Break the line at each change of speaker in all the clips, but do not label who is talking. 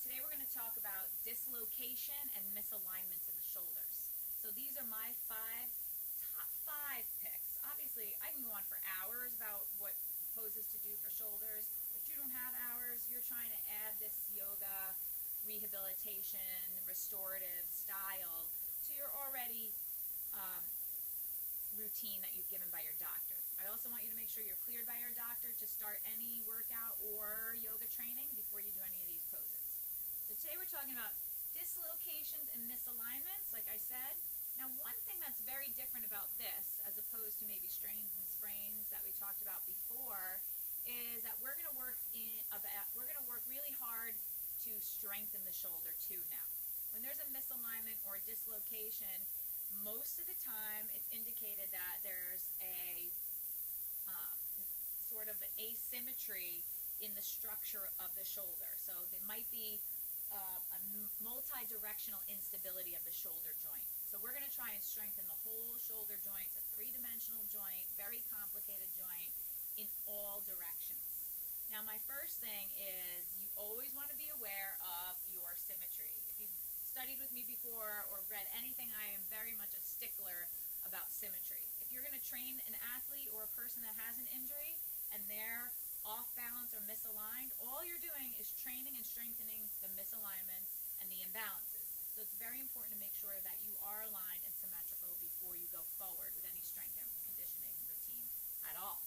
Today we're going to talk about dislocation and misalignments in the shoulders. So these are my top five picks. Obviously, I can go on for hours about what poses to do for shoulders, but you don't have hours. You're trying to add this yoga, rehabilitation, restorative style to your already routine that you've given by your doctor. I also want you to make sure you're cleared by your doctor to start any workout or yoga training before you do any of these poses. So today we're talking about dislocations and misalignments, like I said. Now, one thing that's very different about this, as opposed to maybe strains and sprains that we talked about before, is that we're going to work really hard to strengthen the shoulder too now. When there's a misalignment or dislocation, most of the time it's indicated that there's a sort of asymmetry in the structure of the shoulder. So there might be a multi-directional instability of the shoulder joint. So we're going to try and strengthen the whole shoulder joint. It's a three-dimensional joint, very complicated joint in all directions. Now, my first thing is you always want to be aware of your symmetry. If you've studied with me before or read anything, I am very much a stickler about symmetry. If you're going to train an athlete or a person that has an injury and they're off balance or misaligned, all you're doing is training and strengthening the misalignments and the imbalances. So it's very important to make sure that you are aligned and symmetrical before you go forward with any strength and conditioning routine at all.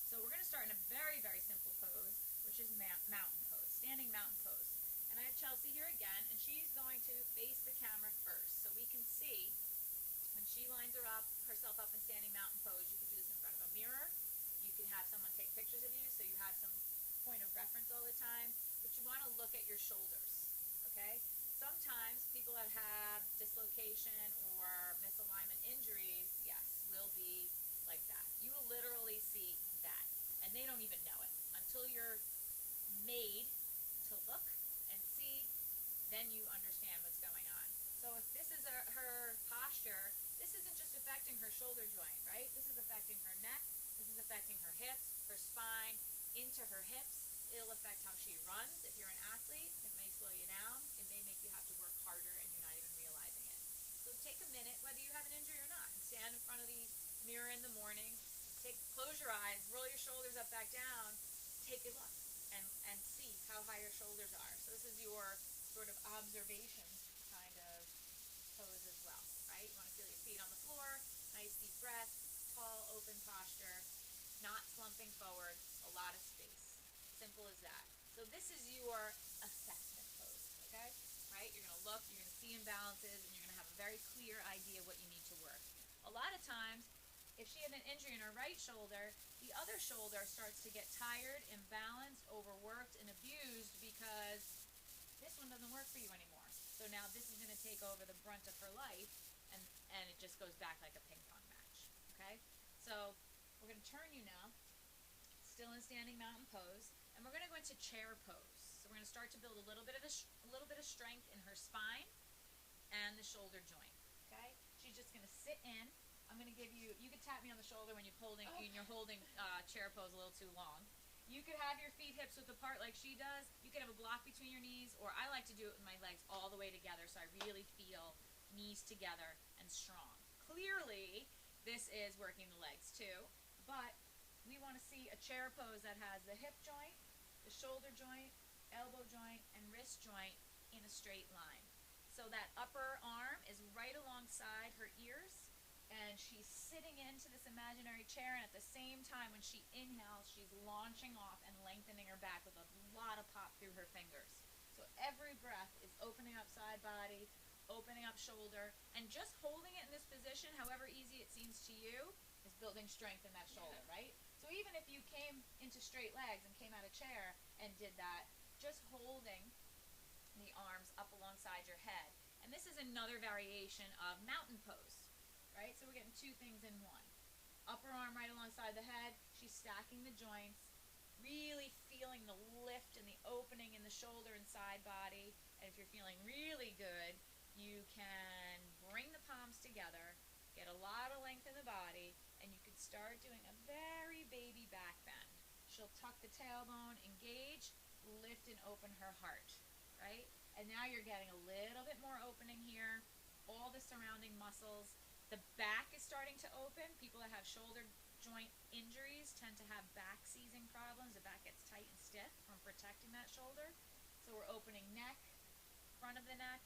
So we're going to start in a very, very simple pose, which is mountain pose, standing mountain pose. And I have Chelsea here again, and she's going to face the camera first. So we can see when she lines herself up in standing mountain pose, you can do this in front of a mirror. You can have someone take pictures of you so you have some point of reference all the time. But you want to look at your shoulders, okay? Sometimes people that have dislocation or misalignment injuries, yes, will be like that. You will literally see that, and they don't even know it. Until you're made to look and see, then you understand what's going on. So if this is her posture, this isn't just affecting her shoulder joint, right? This is affecting her neck, this is affecting her hips, her spine, into her hips. It'll affect how she runs. If you're an athlete, it may slow you down. It may make you have to work harder and you're not even realizing it. So take a minute, whether you have an injury or not, and stand in front of the mirror in the morning, close your eyes, roll your shoulders up, back down, take a look and see how high your shoulders are. So this is your sort of observation kind of pose as well, right? You want to feel your feet on the floor, nice deep breath, tall, open posture, not slumping forward, a lot of space. Simple as that. So this is your assessment pose, okay? Right? You're going to look, you're going to see imbalances, and you're going to have a very clear idea of what you need to work. A lot of times, if she had an injury in her right shoulder, the other shoulder starts to get tired, imbalanced, overworked, and abused because this one doesn't work for you anymore. So now this is going to take over the brunt of her life, and it just goes back like a ping pong match, okay? So we're going to turn you now, still in standing mountain pose, and we're going to go into chair pose. So we're going to start to build a little bit of strength in her spine and the shoulder joint, okay? She's just going to sit in. I'm going to give you, you can tap me on the shoulder when you're holding chair pose a little too long. You could have your feet hips width apart like she does. You could have a block between your knees, or I like to do it with my legs all the way together so I really feel knees together and strong. Clearly, this is working the legs too, but we want to see a chair pose that has the hip joint, the shoulder joint, elbow joint, and wrist joint in a straight line. So that upper arm is right alongside her ears, and she's sitting into this imaginary chair, and at the same time when she inhales, she's launching off and lengthening her back with a lot of pop through her fingers. So every breath is opening up side body, opening up shoulder, and just holding it in this position, however easy it seems to you, is building strength in that shoulder, right? So even if you came into straight legs and came out of chair and did that, just holding the arms up alongside your head. And this is another variation of mountain pose, right? So we're getting two things in one. Upper arm right alongside the head, she's stacking the joints, really feeling the lift and the opening in the shoulder and side body. And if you're feeling really good, you can bring the palms together, get a lot of length in the body, and you can start doing a very baby back bend. She'll tuck the tailbone, engage, lift and open her heart, right? And now you're getting a little bit more opening here. All the surrounding muscles. The back is starting to open. People that have shoulder joint injuries tend to have back seizing problems. The back gets tight and stiff from protecting that shoulder. So we're opening neck, front of the neck,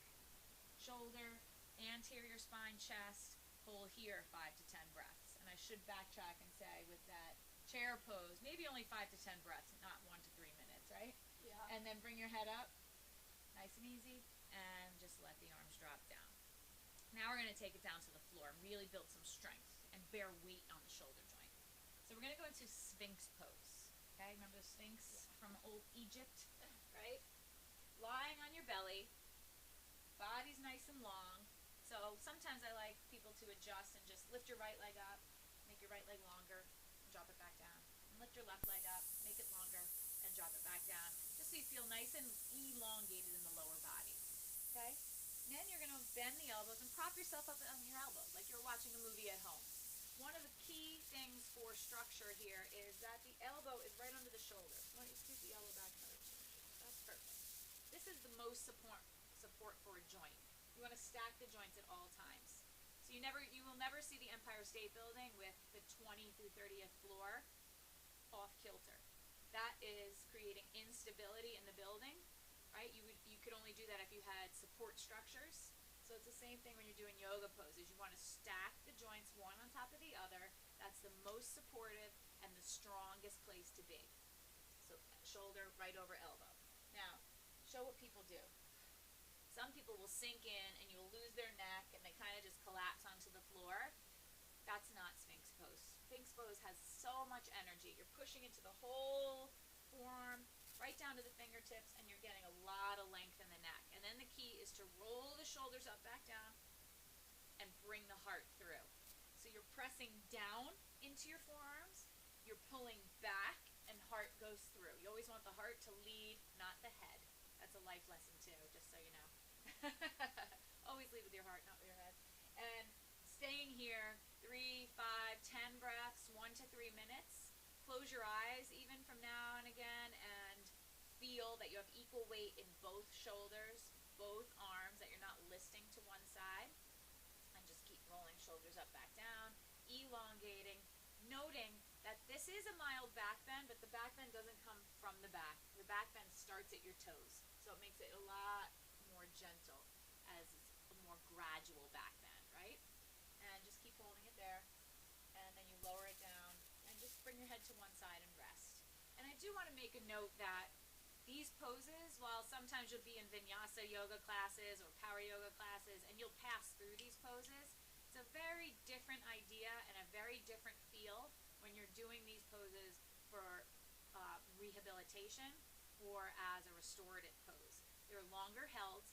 shoulder, anterior spine, chest. Hold here 5 to 10 breaths. And I should backtrack and say with that chair pose, maybe only 5 to 10 breaths, not 1 to 3 minutes, right?
Yeah.
And then bring your head up, nice and easy, and just let the arms drop down. Now we're going to take it down to the floor and really build some strength and bear weight on the shoulder joint. So we're going to go into Sphinx pose. Okay, remember the Sphinx from old Egypt, right? Lying on your belly, body's nice and long. So sometimes I like people to adjust and just lift your right leg up, make your right leg longer, and drop it back down. And lift your left leg up, make it longer, and drop it back down. Just so you feel nice and elongated in the lower body. Okay? And then you're going to bend the elbows and prop yourself up on your elbows like you're watching a movie at home. One of the key things for structure here is that the elbow is right under the shoulder. Why don't you scoot the elbow back another 2 inches? That's perfect. This is the most support for a joint. You want to stack the joints at all times. So you will never see the Empire State Building with the 20th through 30th floor off kilter. That is creating instability in the building, right? You could only do that if you had support structures. So it's the same thing when you're doing yoga poses. You want to stack the joints one on top of the other. That's the most supportive and the strongest place to be. So shoulder right over elbow. Now, show what people do. Some people will sink in and you'll lose their neck and they kind of just collapse onto the floor. That's not Sphinx pose. Sphinx pose has so much energy. You're pushing into the whole forearm, right down to the fingertips, and you're getting a lot of length in the neck. And then the key is to roll the shoulders up, back down, and bring the heart through. So you're pressing down into your forearms, you're pulling back, and heart goes through. You always want the heart to lead, not the head. That's a life lesson too, just so you know. Always lead with your heart, not with your head. And staying here, 3, 5, 10 breaths, 1 to 3 minutes. Close your eyes even from now and again and feel that you have equal weight in both shoulders, both arms, that you're not listing to one side. And just keep rolling shoulders up, back down, elongating, noting that this is a mild back bend, but the back bend doesn't come from the back. The back bend starts at your toes. So it makes it a lot more gentle as a more gradual back bend, right? And just keep holding it there. And then you lower it down and just bring your head to one side and rest. And I do want to make a note that these poses, while sometimes you'll be in vinyasa yoga classes or power yoga classes and you'll pass through these poses, it's a very different idea and a very different feel when you're doing these poses for rehabilitation or as a restorative pose. They're longer held,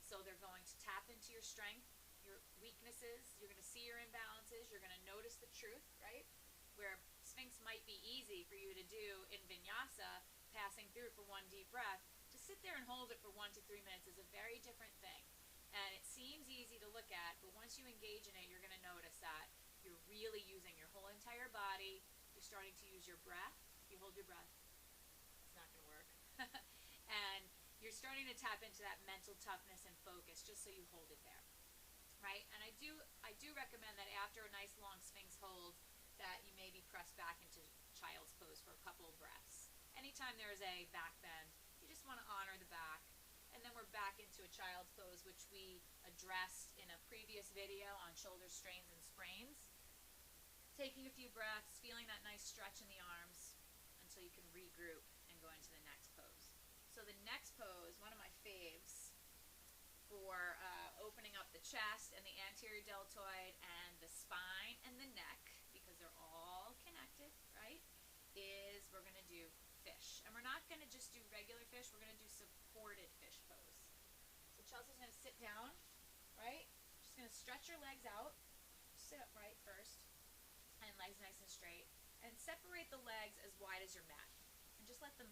so they're going to tap into your strength, your weaknesses, you're going to see your imbalances, you're going to notice the truth, right? Where Sphinx might be easy for you to do in vinyasa, passing through for 1 deep breath, to sit there and hold it for 1 to 3 minutes is a very different thing. And it seems easy to look at, but once you engage in it, you're going to notice that you're really using your whole entire body. You're starting to use your breath. If you hold your breath, it's not going to work. And you're starting to tap into that mental toughness and focus just so you hold it there, right? And I do recommend that after a nice long Sphinx hold that you maybe press back into child's pose for a couple of breaths. Anytime there's a back bend, you just want to honor the back. And then we're back into a child's pose, which we addressed in a previous video on shoulder strains and sprains. Taking a few breaths, feeling that nice stretch in the arms until you can regroup and go into the next pose. So the next pose, one of my faves for opening up the chest and the anterior deltoid and the spine and the neck, because they're all connected, right, is we're going to do fish. And we're not going to just do regular fish, we're going to do supported fish pose. So Chelsea's going to sit down, right? She's going to stretch your legs out. Sit upright first, and legs nice and straight. And separate the legs as wide as your mat. And just let them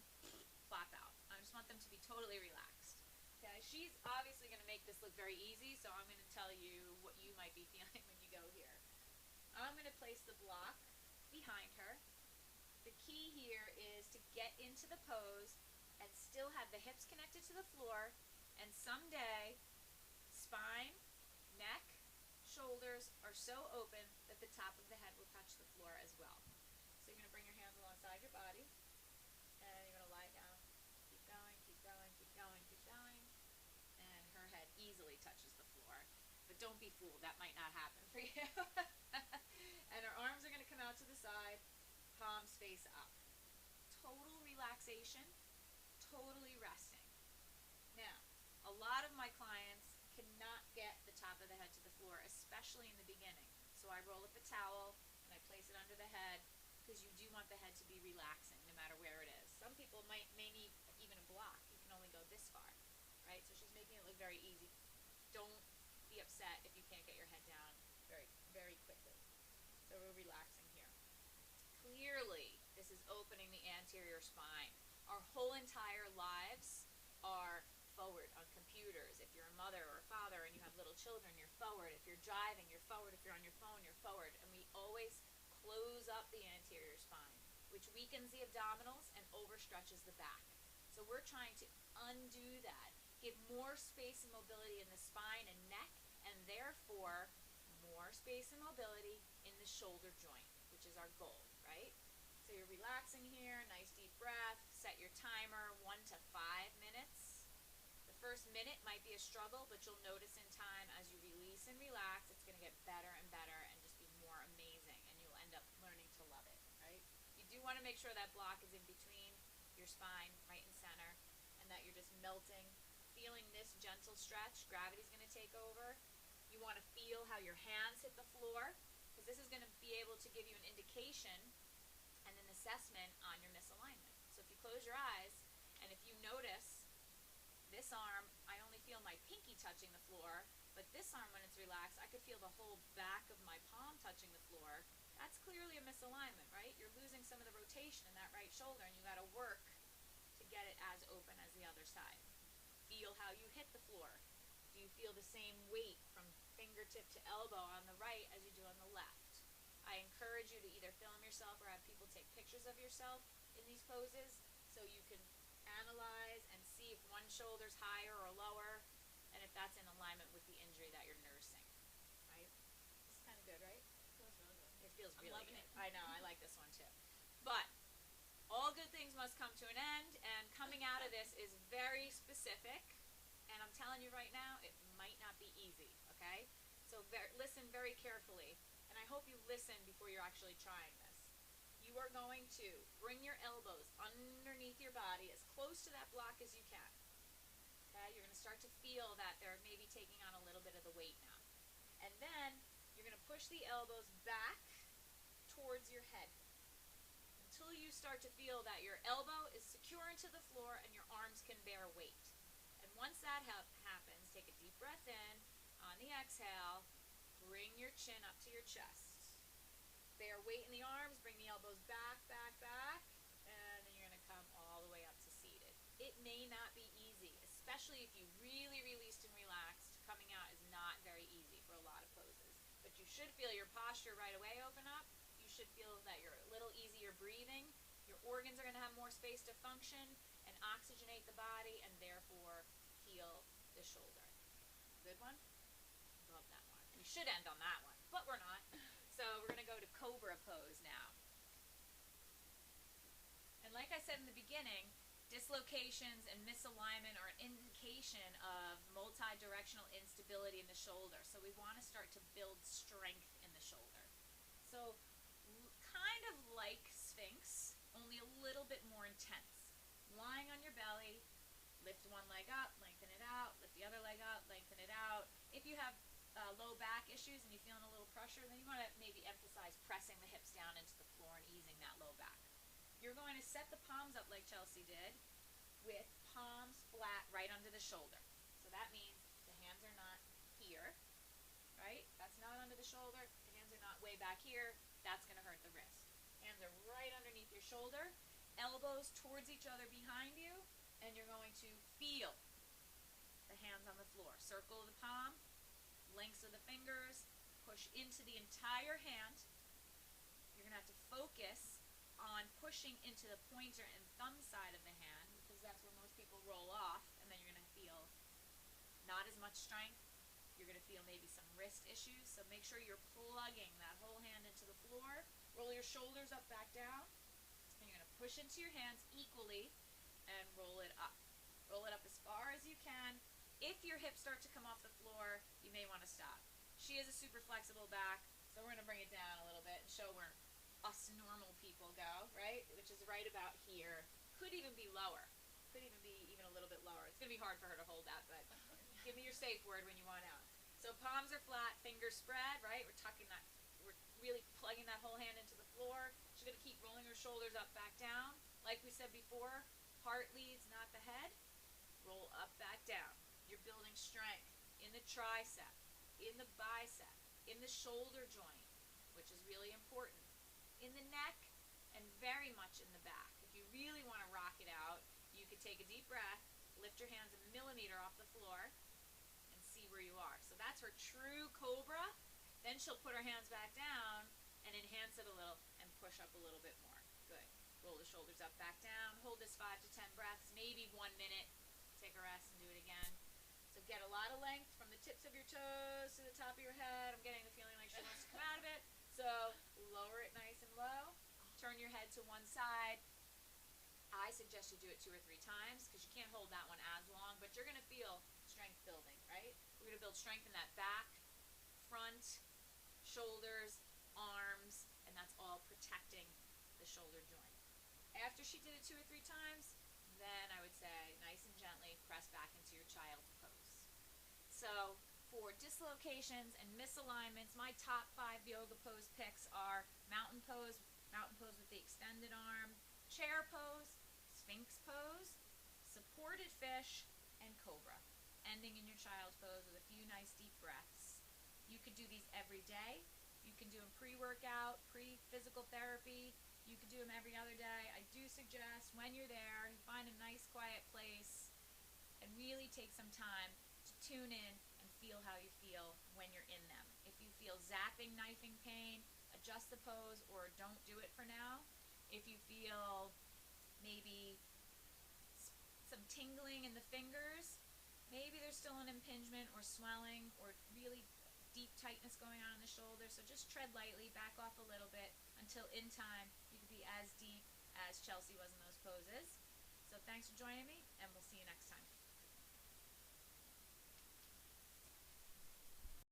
flop out. I just want them to be totally relaxed. Okay, she's obviously going to make this look very easy, so I'm going to tell you what you might be feeling when you go here. I'm going to place the block behind her. The key here is to get into the pose and still have the hips connected to the floor And someday, spine, neck, shoulders are so open that the top of the head will touch the floor as well. So you're going to bring your hands alongside your body, and you're going to lie down. Keep going, keep going, keep going, keep going. And her head easily touches the floor. But don't be fooled, that might not happen for you. And her arms are going to come out to the side, palms face up. Total relaxation, totally resting. Now, a lot of my clients cannot get the top of the head to the floor, especially in the beginning. So I roll up a towel and I place it under the head, because you do want the head to be relaxing no matter where it is. Some people may need even a block. You can only go this far, right? So she's making it look very easy. Don't be upset if you can't get your head down very, very quickly. So we're relaxing here. Clearly, this is opening the anterior spine. Our whole entire lives are forward on computers. If you're a mother or a father and you have little children, you're forward. If you're driving, you're forward. If you're on your phone, you're forward. And we always close up the anterior spine, which weakens the abdominals and overstretches the back. So we're trying to undo that, give more space and mobility in the spine and neck, and therefore more space and mobility in the shoulder joint, which is our goal, right? So you're relaxing here, nice deep breath, set your timer 1 to 5 minutes. The first minute might be a struggle, but you'll notice in time as you release and relax, it's going to get better and better and just be more amazing, and you'll end up learning to love it, right? You do want to make sure that block is in between your spine, right in center, and that you're just melting, feeling this gentle stretch. Gravity's going to take over. You want to feel how your hands hit the floor, because this is going to be able to give you an indication and an assessment on your misalignment. So if you close your eyes, and if you notice this arm, I only feel my pinky touching the floor, but this arm, when it's relaxed, I could feel the whole back of my palm touching the floor. That's clearly a misalignment, right? You're losing some of the rotation in that right shoulder, and you got to work to get it as open as the other side. Feel how you hit the floor. Do you feel the same weight from fingertip to elbow on the right as you do on the left? I encourage you to either film yourself or have people take pictures of yourself in these poses so you can analyze and see if one shoulder's higher or lower, and if that's in alignment with the injury that you're nursing, right? This is kind of good, right?
Feels really good.
It feels
I'm
really
loving
good.
it.
I know, I like this one too. But all good things must come to an end, and coming out of this is very specific, and I'm telling you right now, it might not be easy, okay? So listen very carefully, and I hope you listen before you're actually trying this. You are going to bring your elbows underneath your body as close to that block as you can. Okay? You're going to start to feel that they're maybe taking on a little bit of the weight now. And then you're going to push the elbows back towards your head until you start to feel that your elbow is secure into the floor and your arms can bear weight. And once that happens, take a deep breath in. On the exhale, bring your chin up to your chest. Bear weight in the arms, bring the elbows back, back, back, and then you're going to come all the way up to seated. It may not be easy, especially if you really released and relaxed. Coming out is not very easy for a lot of poses. But you should feel your posture right away open up. You should feel that you're a little easier breathing. Your organs are going to have more space to function and oxygenate the body, and therefore heal the shoulder. Good one? Love that one. We should end on that one, but we're not. So we're going to go to Cobra Pose now. And like I said in the beginning, dislocations and misalignment are an indication of multi-directional instability in the shoulder. So we want to start to build strength in the shoulder. So kind of like Sphinx, only a little bit more intense. Lying on your belly, lift one leg up, lengthen it out, lift the other leg up, lengthen it out. If you have low back issues and you're feeling a little pressure, then you want to maybe emphasize pressing the hips down into the floor and easing that low back. You're going to set the palms up like Chelsea did, with palms flat right under the shoulder. So that means the hands are not here, right? That's not under the shoulder. The hands are not way back here. That's going to hurt the wrist. Hands are right underneath your shoulder, elbows towards each other behind you, and you're going to feel the hands on the floor. Circle the palm, lengths of the fingers, push into the entire hand. You're going to have to focus on pushing into the pointer and thumb side of the hand, because that's where most people roll off, and then you're going to feel much strength. You're going to feel maybe some wrist issues, so make sure you're plugging that whole hand into the floor. Roll your shoulders up, back down, and you're going to push into your hands equally and roll it up. Roll it up as far as you can. If your hips start to come off the floor, you may want to stop. She has a super flexible back, so we're going to bring it down a little bit and show where us normal people go, right? Which is right about here. Could even be lower. Could even be a little bit lower. It's going to be hard for her to hold that, but give me your safe word when you want out. So palms are flat, fingers spread, right? We're tucking that, we're really plugging that whole hand into the floor. She's going to keep rolling her shoulders up, back down. Like we said before, heart leads, not the head. Roll up, back down. You're building strength in the tricep, in the bicep, in the shoulder joint, which is really important, in the neck, and very much in the back. If you really want to rock it out, you could take a deep breath, lift your hands a millimeter off the floor, and see where you are. So that's her true Cobra. Then she'll put her hands back down and enhance it a little and push up a little bit more. Good. Roll the shoulders up, back down. Hold this 5 to 10 breaths, maybe 1 minute. Take a rest and do it again. So get a lot of length from the tips of your toes to the top of your head. I'm getting the feeling like she wants to come out of it. So lower it nice and low. Turn your head to one side. I suggest you do it 2 or 3 times because you can't hold that one as long, but you're going to feel strength building, right? We're going to build strength in that back, front, shoulders, arms, and that's all protecting the shoulder joint. After she did it 2 or 3 times, then I would say nice and gently press back into your child's pose. So for dislocations and misalignments, my top 5 yoga pose picks are mountain pose with the extended arm, chair pose, sphinx pose, supported fish, and cobra, ending in your child's pose with a few nice deep breaths. You could do these every day. You can do them pre-workout, pre-physical therapy. You could do them every other day. I do suggest when you're there, you find a nice quiet place and really take some time to tune in and feel how you feel when you're in them. If you feel zapping, knifing pain, adjust the pose or don't do it for now. If you feel maybe some tingling in the fingers, maybe there's still an impingement or swelling or really deep tightness going on in the shoulder, so just tread lightly, back off a little bit until in time you can be as deep as Chelsea was in those poses. So thanks for joining me, and we'll see you next time.